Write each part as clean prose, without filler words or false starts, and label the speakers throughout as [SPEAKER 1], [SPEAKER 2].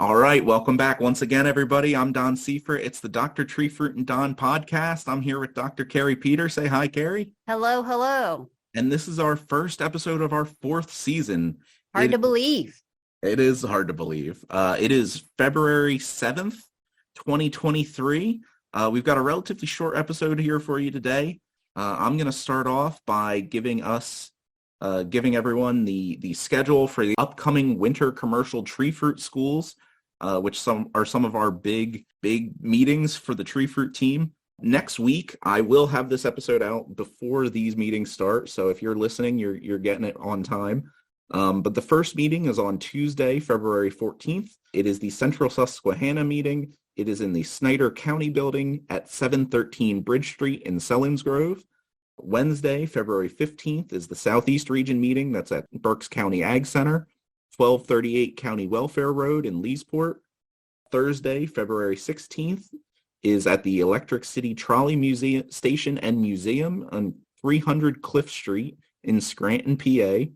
[SPEAKER 1] All right, welcome back once again, everybody. I'm Don Seifrit. It's the Dr. Tree Fruit and Don podcast. I'm here with Dr. Kari Peter. Say hi, Kari.
[SPEAKER 2] Hello, hello.
[SPEAKER 1] And this is our first episode of our fourth season.
[SPEAKER 2] Hard
[SPEAKER 1] It
[SPEAKER 2] to believe.
[SPEAKER 1] it is hard to believe. It is February 7th, 2023. We've got a relatively short episode here for you today. I'm going to start off by giving everyone the schedule for the upcoming winter commercial tree fruit schools, which some of our big meetings for the tree fruit team. Next week, I will have this episode out before these meetings start, so if you're listening, you're getting it on time. But the first meeting is on Tuesday, February 14th. It is the Central Susquehanna meeting. It is in the Snyder County building at 713 Bridge Street in Selinsgrove. Wednesday, February 15th is the Southeast Region meeting. That's at Berks County Ag Center, 1238 County Welfare Road in Leesport. Thursday, February 16th is at the Electric City Trolley Museum Station and Museum on 300 Cliff Street in Scranton, PA.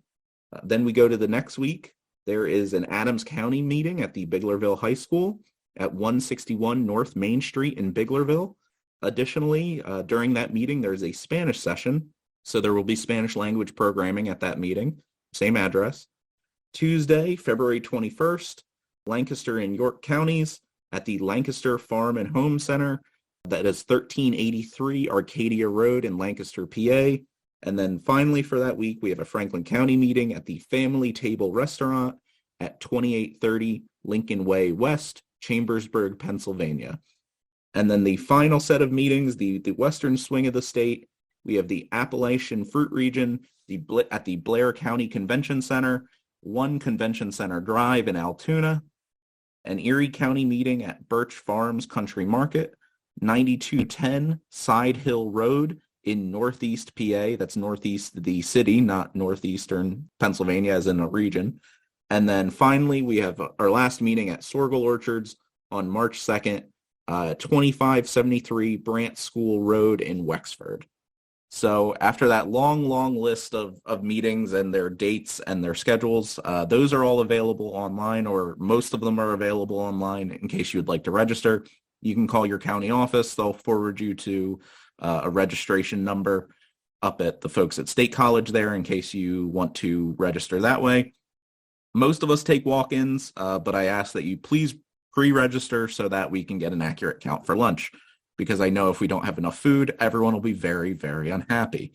[SPEAKER 1] Then we go to the next week. There is an Adams County meeting at the Biglerville High School at 161 North Main Street in Biglerville. Additionally, during that meeting, there's a Spanish session, so there will be Spanish language programming at that meeting, same address. Tuesday, February 21st, Lancaster and York counties at the Lancaster Farm and Home Center. That is 1383 Arcadia Road in Lancaster, PA. And then finally for that week, we have a Franklin County meeting at the Family Table Restaurant at 2830 Lincoln Way West, Chambersburg, Pennsylvania. And then the final set of meetings, the western swing of the state, we have the Appalachian Fruit Region at the Blair County Convention Center, 1 Convention Center Drive in Altoona, an Erie County meeting at Birch Farms Country Market, 9210 Side Hill Road in Northeast PA. That's northeast the city, not northeastern Pennsylvania as in a region. And then finally, we have our last meeting at Sorgel Orchards on March 2nd, 2573 Brant School Road in Wexford. So after that long list of meetings and their dates and their schedules, those are all available online, or most of them are available online in case you would like to register. You can call your county office. They'll forward you to a registration number up at the folks at State College there in case you want to register that way. Most of us take walk-ins, but I ask that you please pre-register so that we can get an accurate count for lunch, because I know if we don't have enough food, everyone will be very, very unhappy.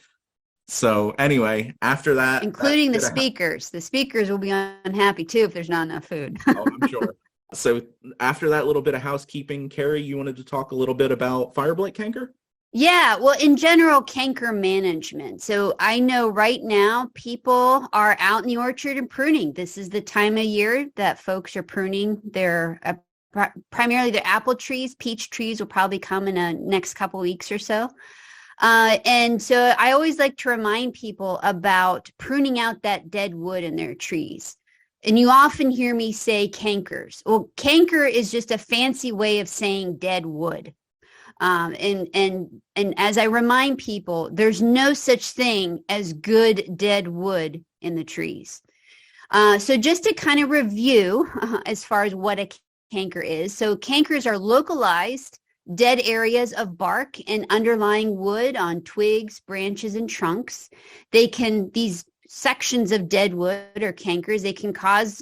[SPEAKER 1] So anyway, after that...
[SPEAKER 2] Including the speakers. The speakers will be unhappy too if there's not enough food.
[SPEAKER 1] Oh, I'm sure. So after that little bit of housekeeping, Kari, you wanted to talk a little bit about fire blight canker?
[SPEAKER 2] Yeah, well, in general, canker management. So I know right now people are out in the orchard and pruning. This is the time of year that folks are pruning their primarily their apple trees. Peach trees will probably come in the next couple weeks or so. And so I always like to remind people about pruning out that dead wood in their trees. And you often hear me say cankers. Well, canker is just a fancy way of saying dead wood. And as I remind people, there's no such thing as good dead wood in the trees. So just to kind of review as far as what a canker is. So cankers are localized dead areas of bark and underlying wood on twigs, branches, and trunks. These sections of dead wood or cankers, they can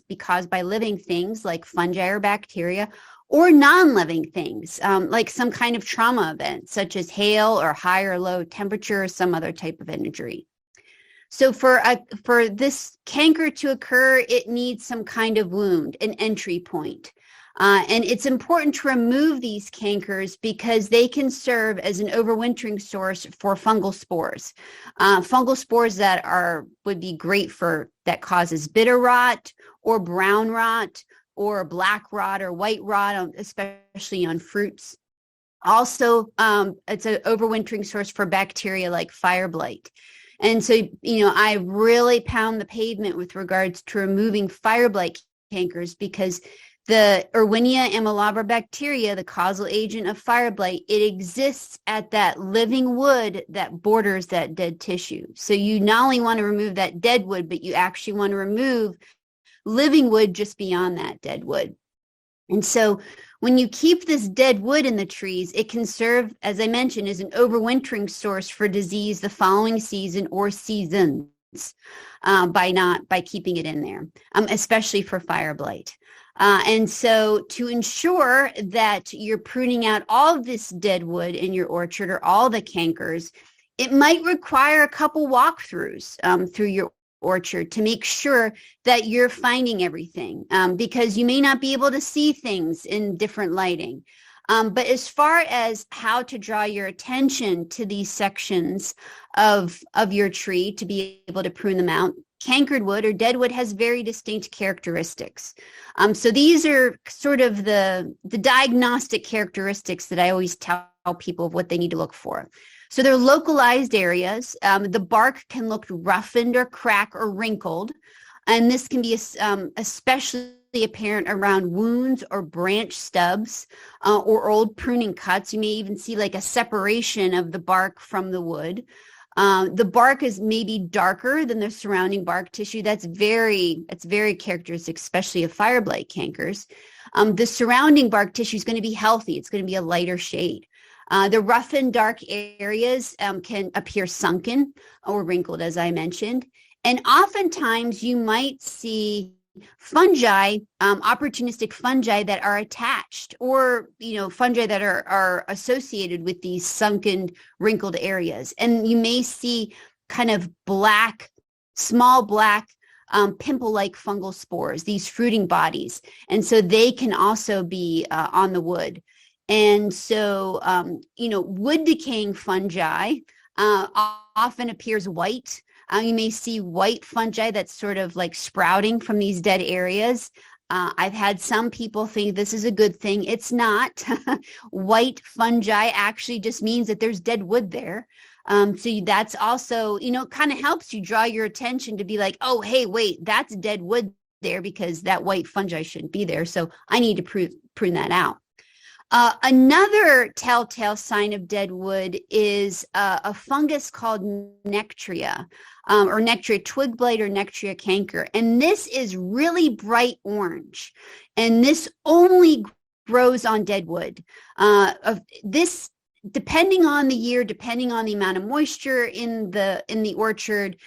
[SPEAKER 2] be caused by living things like fungi or bacteria, or non-living things, like some kind of trauma event, such as hail or high or low temperature or some other type of injury. So for this canker to occur, it needs some kind of wound, an entry point. And it's important to remove these cankers because they can serve as an overwintering source for fungal spores. Fungal spores that would be great that causes bitter rot or brown rot, or black rot or white rot, especially on fruits. Also, it's an overwintering source for bacteria like fire blight. And so, I really pound the pavement with regards to removing fire blight cankers because the Erwinia amylobacter bacteria, the causal agent of fire blight, it exists at that living wood that borders that dead tissue. So you not only want to remove that dead wood, but you actually want to remove living wood just beyond that dead wood. And so when you keep this dead wood in the trees, it can serve, as I mentioned, as an overwintering source for disease the following season or seasons by keeping it in there, especially for fire blight. And so to ensure that you're pruning out all of this dead wood in your orchard or all the cankers, it might require a couple walkthroughs through your orchard to make sure that you're finding everything, because you may not be able to see things in different lighting. But as far as how to draw your attention to these sections of your tree to be able to prune them out, cankered wood or dead wood has very distinct characteristics. So these are sort of the diagnostic characteristics that I always tell people of what they need to look for. So they're localized areas. The bark can look roughened or cracked or wrinkled, and this can be especially apparent around wounds or branch stubs or old pruning cuts. You may even see like a separation of the bark from the wood. The bark is maybe darker than the surrounding bark tissue. That's very characteristic, especially of fire blight cankers. The surrounding bark tissue is going to be healthy. It's going to be a lighter shade. The rough and dark areas can appear sunken or wrinkled, as I mentioned. And oftentimes you might see fungi, opportunistic fungi that are attached, or fungi that are associated with these sunken, wrinkled areas. And you may see kind of small black pimple-like fungal spores, these fruiting bodies. And so they can also be on the wood. And so, wood decaying fungi often appears white. You may see white fungi that's sort of like sprouting from these dead areas. I've had some people think this is a good thing. It's not. White fungi actually just means that there's dead wood there. So that's also, kind of helps you draw your attention to be like, oh, hey, wait, that's dead wood there because that white fungi shouldn't be there. So I need to prune that out. Another telltale sign of dead wood is a fungus called nectria, or nectria twig blight or nectria canker. And this is really bright orange. And this only grows on dead wood. This, depending on the year, depending on the amount of moisture in the orchard,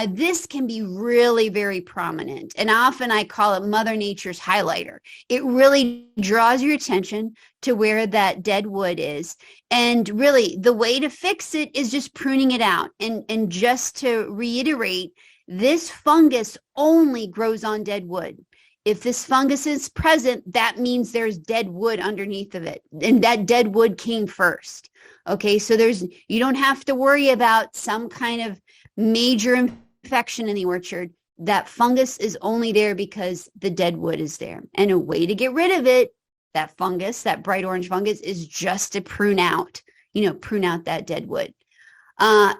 [SPEAKER 2] this can be really very prominent. And often I call it Mother Nature's highlighter. It really draws your attention to where that dead wood is. And really the way to fix it is just pruning it out. And just to reiterate, this fungus only grows on dead wood. If this fungus is present, that means there's dead wood underneath of it. And that dead wood came first. Okay, so you don't have to worry about some kind of major infection in the orchard. That fungus is only there because the dead wood is there. And a way to get rid of it, that fungus, that bright orange fungus, is just to prune out that dead wood.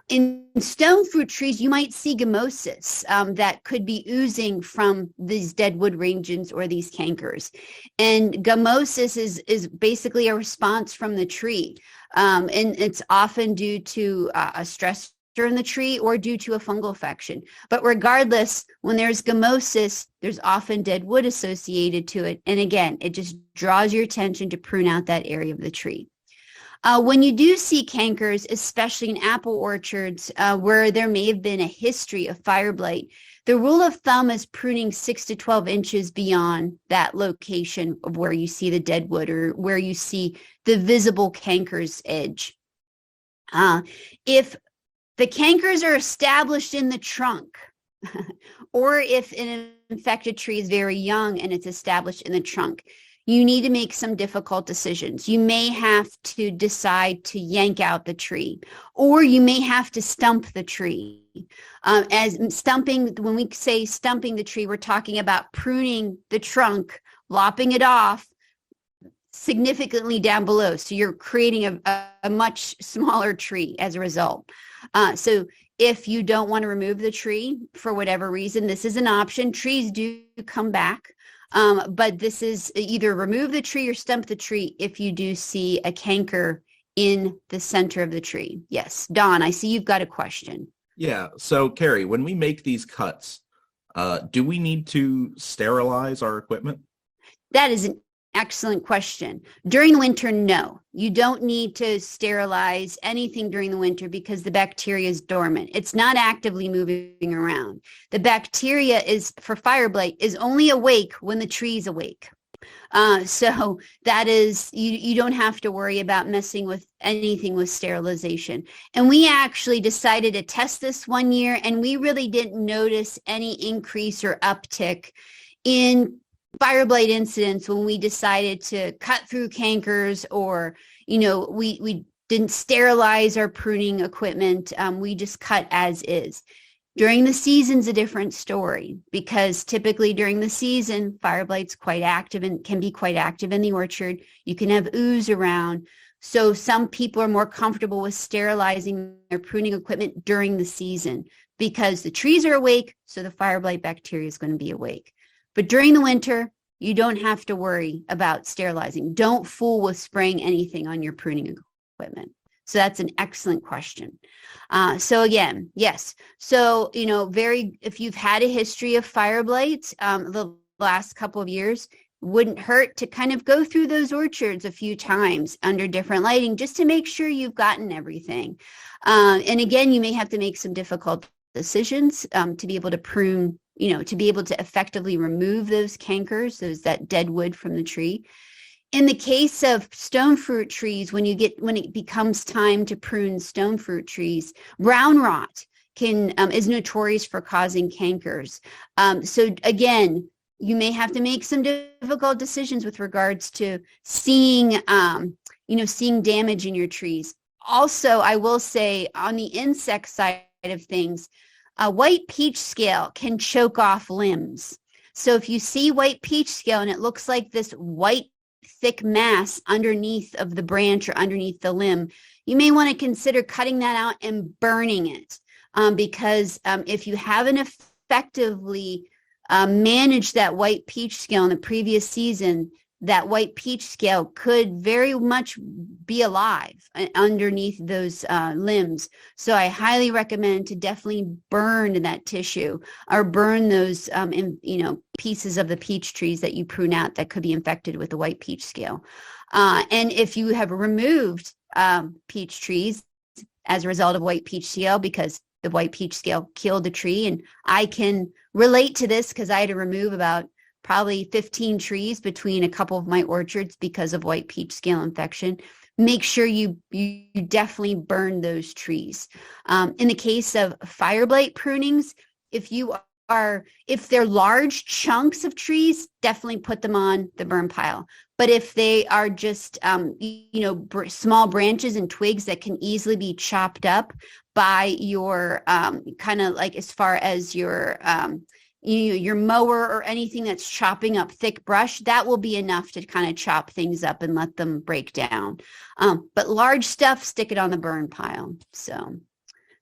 [SPEAKER 2] In stone fruit trees, you might see gummosis that could be oozing from these dead wood regions or these cankers. And gummosis is basically a response from the tree. And it's often due to a stress in the tree or due to a fungal infection. But regardless, when there's gummosis, there's often dead wood associated to it. And again, it just draws your attention to prune out that area of the tree. When you do see cankers, especially in apple orchards where there may have been a history of fire blight, the rule of thumb is pruning 6 to 12 inches beyond that location of where you see the dead wood or where you see the visible canker's edge. If the cankers are established in the trunk, or if an infected tree is very young and it's established in the trunk, you need to make some difficult decisions. You may have to decide to yank out the tree, or you may have to stump the tree. As stumping, when we say stumping the tree, we're talking about pruning the trunk, lopping it off significantly down below. So you're creating a much smaller tree as a result. So if you don't want to remove the tree for whatever reason, this is an option. Trees do come back. But this is either remove the tree or stump the tree if you do see a canker in the center of the tree. Yes. Don, I see you've got a question.
[SPEAKER 1] Yeah. So, Kari, when we make these cuts, do we need to sterilize our equipment?
[SPEAKER 2] That is an Excellent question. During the winter, no. You don't need to sterilize anything during the winter because the bacteria is dormant. It's not actively moving around. The bacteria is, for fire blight, is only awake when the tree is awake. So that is, you don't have to worry about messing with anything with sterilization. And we actually decided to test this one year, and we really didn't notice any increase or uptick in fire blight incidents when we decided to cut through cankers, or, we didn't sterilize our pruning equipment. We just cut as is. During the season's a different story, because typically during the season, fire blight's quite active and can be quite active in the orchard. You can have ooze around. So some people are more comfortable with sterilizing their pruning equipment during the season because the trees are awake, so the fire blight bacteria is going to be awake. But during the winter, you don't have to worry about sterilizing. Don't fool with spraying anything on your pruning equipment. So that's an excellent question. So again, yes. So, if you've had a history of fire blight the last couple of years, wouldn't hurt to kind of go through those orchards a few times under different lighting just to make sure you've gotten everything. And again, you may have to make some difficult decisions to be able to prune, to be able to effectively remove those cankers, that dead wood from the tree. In the case of stone fruit trees, when it becomes time to prune stone fruit trees, brown rot is notorious for causing cankers. So again, you may have to make some difficult decisions with regards to seeing damage in your trees. Also, I will say on the insect side of things, a white peach scale can choke off limbs. So if you see white peach scale and it looks like this white thick mass underneath of the branch or underneath the limb, you may want to consider cutting that out and burning it, because if you haven't effectively managed that white peach scale in the previous season, that white peach scale could very much be alive underneath those limbs. So I highly recommend to definitely burn that tissue or burn those pieces of the peach trees that you prune out that could be infected with the white peach scale. And if you have removed peach trees as a result of white peach scale, because the white peach scale killed the tree, and I can relate to this because I had to remove about probably 15 trees between a couple of my orchards because of white peach scale infection. Make sure you definitely burn those trees. In the case of fire blight prunings, if they're large chunks of trees, definitely put them on the burn pile. But if they are just small branches and twigs that can easily be chopped up by your kind of like as far as your mower or anything that's chopping up thick brush, that will be enough to kind of chop things up and let them break down. But large stuff, stick it on the burn pile. So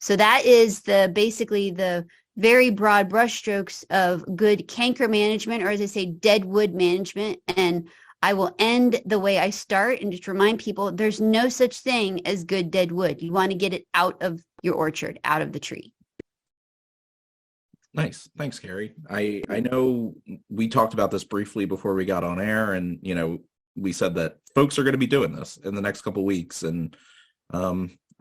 [SPEAKER 2] that is basically the very broad brushstrokes of good canker management, or as I say, dead wood management. And I will end the way I start and just remind people there's no such thing as good dead wood. You want to get it out of your orchard, out of the tree.
[SPEAKER 1] Nice. Thanks, Kari. I know we talked about this briefly before we got on air, and, we said that folks are going to be doing this in the next couple of weeks. And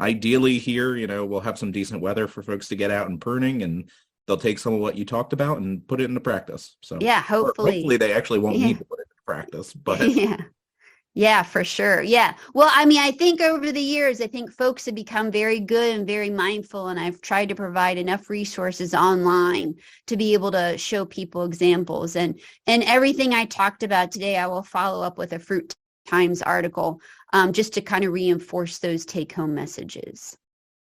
[SPEAKER 1] ideally here, we'll have some decent weather for folks to get out and pruning, and they'll take some of what you talked about and put it into practice. So
[SPEAKER 2] yeah, hopefully
[SPEAKER 1] they actually won't need to put it into practice, but
[SPEAKER 2] Yeah, for sure. Yeah. Well, I think over the years, I think folks have become very good and very mindful, and I've tried to provide enough resources online to be able to show people examples. And everything I talked about today, I will follow up with a Fruit Times article just to kind of reinforce those take-home messages.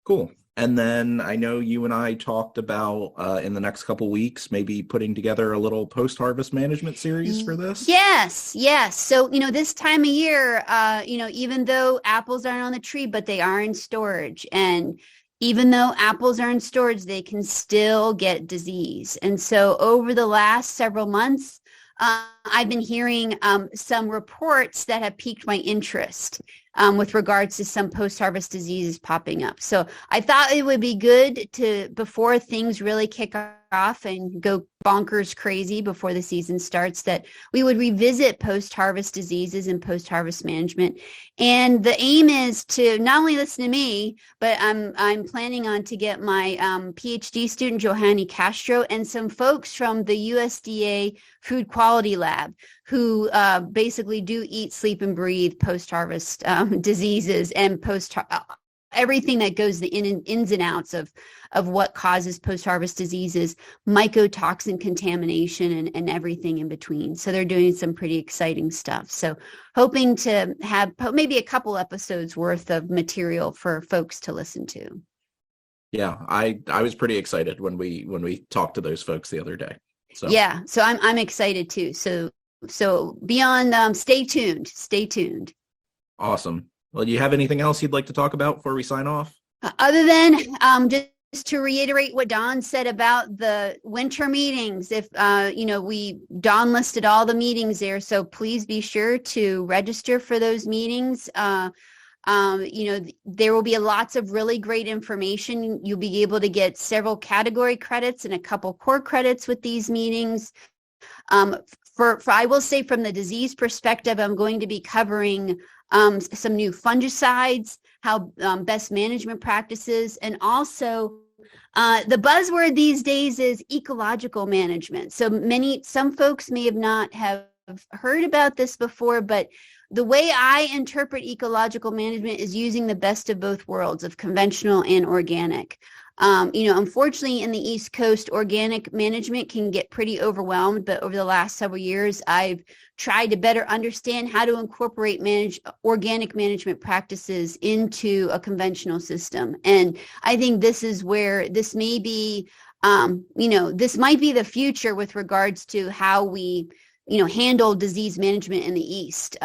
[SPEAKER 1] Cool. And then I know you and I talked about in the next couple weeks, maybe putting together a little post-harvest management series for this.
[SPEAKER 2] Yes. So, this time of year, even though apples aren't on the tree, but they are in storage. And even though apples are in storage, they can still get disease. And so over the last several months, I've been hearing some reports that have piqued my interest with regards to some post-harvest diseases popping up. So I thought it would be good to, before things really kick off and go bonkers crazy before the season starts, that we would revisit post-harvest diseases and post-harvest management. And the aim is to not only listen to me, but I'm planning on to get my PhD student, Johanny Castro, and some folks from the USDA Food Quality Lab who basically do eat, sleep, and breathe post-harvest diseases and everything that goes the ins and outs of what causes post-harvest diseases, mycotoxin contamination, and everything in between. So they're doing some pretty exciting stuff. So hoping to have maybe a couple episodes worth of material for folks to listen to.
[SPEAKER 1] Yeah, I was pretty excited when we talked to those folks the other day. So
[SPEAKER 2] yeah, so I'm excited too. So beyond, stay tuned.
[SPEAKER 1] Awesome. Well, do you have anything else you'd like to talk about before we sign off?
[SPEAKER 2] Other than just to reiterate what Don said about the winter meetings, if Don listed all the meetings there, so please be sure to register for those meetings. There will be lots of really great information. You'll be able to get several category credits and a couple core credits with these meetings. For I will say, from the disease perspective, I'm going to be covering some new fungicides, how best management practices, and also the buzzword these days is ecological management. So some folks may not have heard about this before, but the way I interpret ecological management is using the best of both worlds, of conventional and organic. Unfortunately, in the East Coast, organic management can get pretty overwhelmed, but over the last several years, I've tried to better understand how to incorporate organic management practices into a conventional system. And I think this is where this may be, this might be the future with regards to how we handle disease management in the East,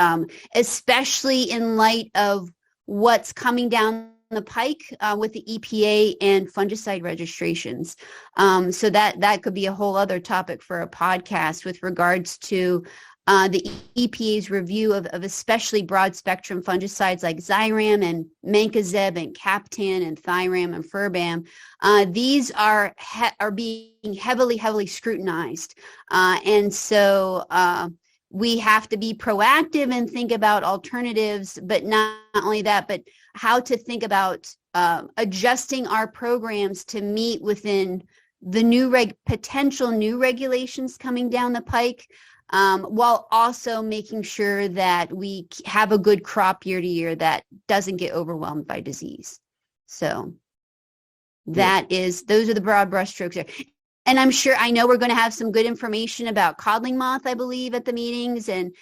[SPEAKER 2] especially in light of what's coming down the pike with the EPA and fungicide registrations. So that could be a whole other topic for a podcast with regards to the EPA's review of especially broad spectrum fungicides like Xyram and Mancozeb and Captan and Thyram and Furbam. These are being heavily scrutinized. And so we have to be proactive and think about alternatives, but not only that, but how to think about adjusting our programs to meet within the potential new regulations coming down the pike, while also making sure that we have a good crop year to year that doesn't get overwhelmed by disease. So those are the broad brushstrokes there. And I know we're going to have some good information about codling moth, I believe, at the meetings, and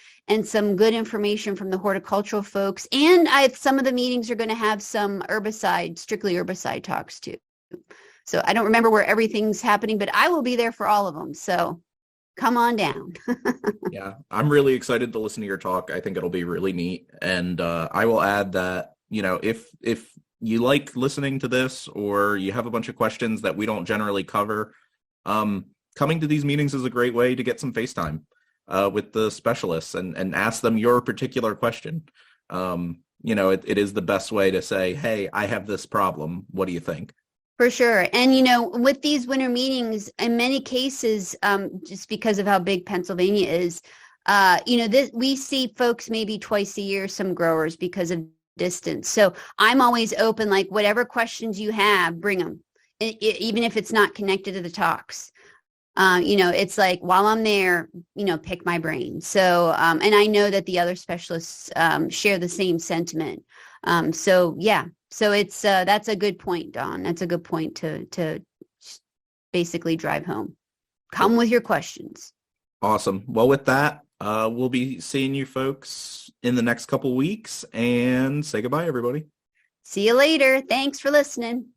[SPEAKER 2] some good information from the horticultural folks. And some of the meetings are going to have some strictly herbicide talks too. So I don't remember where everything's happening, but I will be there for all of them. So come on down.
[SPEAKER 1] Yeah, I'm really excited to listen to your talk. I think it'll be really neat. And I will add that, if you like listening to this, or you have a bunch of questions that we don't generally cover, coming to these meetings is a great way to get some FaceTime with the specialists and ask them your particular question. It is the best way to say, hey, I have this problem. What do you think?
[SPEAKER 2] For sure. And, with these winter meetings, in many cases, just because of how big Pennsylvania is, we see folks maybe twice a year, some growers, because of distance. So I'm always open, like whatever questions you have, bring them, even if it's not connected to the talks. It's like, while I'm there, pick my brain. So, and I know that the other specialists share the same sentiment. So it's that's a good point, Don. That's a good point to basically drive home. Come with your questions.
[SPEAKER 1] Awesome. Well, with that, we'll be seeing you folks in the next couple weeks, and say goodbye, everybody.
[SPEAKER 2] See you later. Thanks for listening.